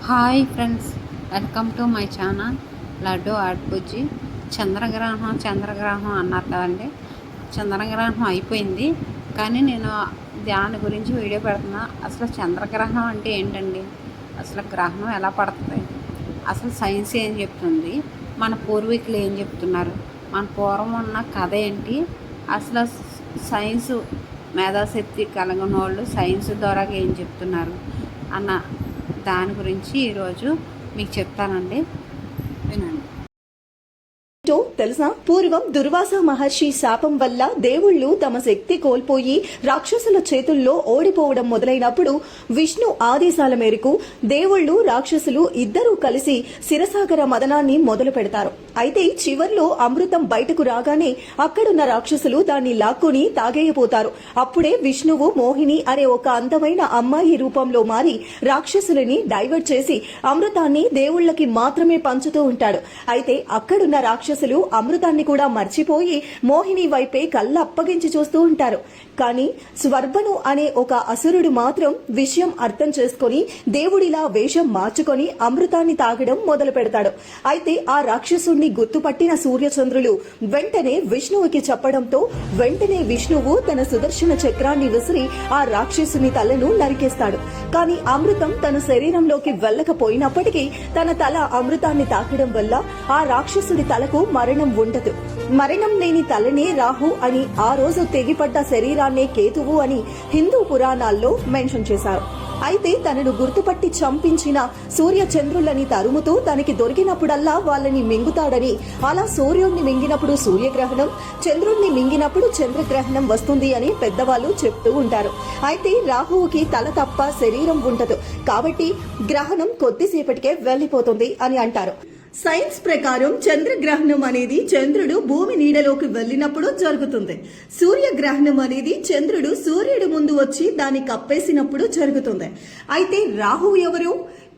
Hi friends, welcome to my channel Laddu ఆడ్బుజ్జి. చంద్రగ్రహణం అన్నారు కదండి. చంద్రగ్రహణం అయిపోయింది, కానీ నేను దాని గురించి వీడియో పెడుతున్నా. అసలు చంద్రగ్రహణం అంటే ఏంటండి? అసలు గ్రహణం ఎలా పడుతుంది? అసలు సైన్స్ ఏం చెప్తుంది? మన పూర్వీకులు ఏం చెప్తున్నారు? మన పూర్వం ఉన్న కథ ఏంటి? అసలు సైన్సు మేధాశక్తి కలిగిన వాళ్ళు సైన్స్ ద్వారా ఏం చెప్తున్నారు అన్న దాని గురించి ఈరోజు మీకు చెప్తానండి, వినండి. తెలుసా? పూర్వం దుర్వాస మహర్షి శాపం వల్ల దేవుళ్లు తమ శక్తి కోల్పోయి రాక్షసుల చేతుల్లో ఓడిపోవడం మొదలైనప్పుడు విష్ణు ఆదేశాల మేరకు దేవుళ్లు రాక్షసులు ఇద్దరూ కలిసి శిరసాగర మదనాన్ని మొదలు పెడతారు. అయితే చివర్లో అమృతం బయటకు రాగానే అక్కడున్న రాక్షసులు దాన్ని లాక్కుని తాగేయపోతారు. అప్పుడే విష్ణువు మోహిని అనే ఒక అందమైన అమ్మాయి రూపంలో మారి రాక్షసులని డైవర్ట్ చేసి అమృతాన్ని దేవుళ్లకి మాత్రమే పంచుతూ ఉంటాడు. అయితే అక్కడున్న రాక్షసులు అమృతాన్ని కూడా మర్చిపోయి మోహిని వైపే కళ్ళప్పగించి చూస్తూ ఉంటారు. కానీ స్వర్భను అనే ఒక అసురుడు మాత్రం విషయం అర్థం చేసుకుని దేవుడిలా వేషం మార్చుకొని అమృతాన్ని తాగడం మొదలు పెడతాడు. అయితే ఆ రాక్షసుడిని గుర్తుపట్టిన సూర్యచంద్రులు వెంటనే విష్ణువుకి చెప్పడంతో వెంటనే విష్ణువు తన సుదర్శన చక్రాన్ని విసిరి ఆ రాక్షసుని తలను నరికేస్తాడు. కానీ అమృతం తన శరీరంలోకి వెళ్ళకపోయినప్పటికీ తన తల అమృతాన్ని తాకడం వల్ల ఆ రాక్షసుడి తలకు మరణం ఉండదు. మరణం లేని తలనే రాహు అని, ఆ రోజు తెగిపడ్డ శరీరాన్నే కేతువు అని హిందూ పురాణాల్లో మెన్షన్ చేశారు. అయితే తనను గుర్తుపట్టి చంపించిన సూర్య చంద్రులని తరుముతూ తనకి దొరికినప్పుడల్లా వాళ్ళని మింగుతాడని, అలా సూర్యుడిని మింగినప్పుడు సూర్యగ్రహణం, చంద్రుడిని మింగినప్పుడు చంద్రగ్రహణం వస్తుంది అని పెద్దవాళ్ళు చెప్తూ ఉంటారు. అయితే రాహువుకి తల తప్ప శరీరం ఉండదు, కాబట్టి గ్రహణం కొద్దిసేపటికే వెళ్లిపోతుంది అని అంటారు. సైన్స్ ప్రకారం చంద్రగ్రహణం అనేది చంద్రుడు భూమి నీడలోకి వెళ్ళినప్పుడు జరుగుతుంది. సూర్యగ్రహణం అనేది చంద్రుడు సూర్యుడు ముందు వచ్చి దాన్ని కప్పేసినప్పుడు జరుగుతుంది. అయితే రాహువు ఎవరు?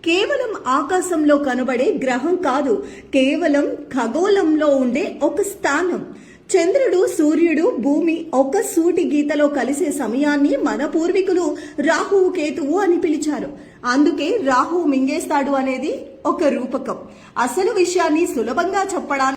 కేవలం ఆకాశంలో కనబడే గ్రహం కాదు, కేవలం ఖగోళంలో ఉండే ఒక స్థానం. చంద్రుడు, సూర్యుడు, భూమి ఒక సూటి గీతలో కలిసే సమయాన్ని మన పూర్వీకులు రాహువు కేతువు అని పిలిచారు. అందుకే రాహువు మింగేస్తాడు అనేది ఒక రూపకం. అసలు విషయాన్ని సులభంగా చెప్పడానికి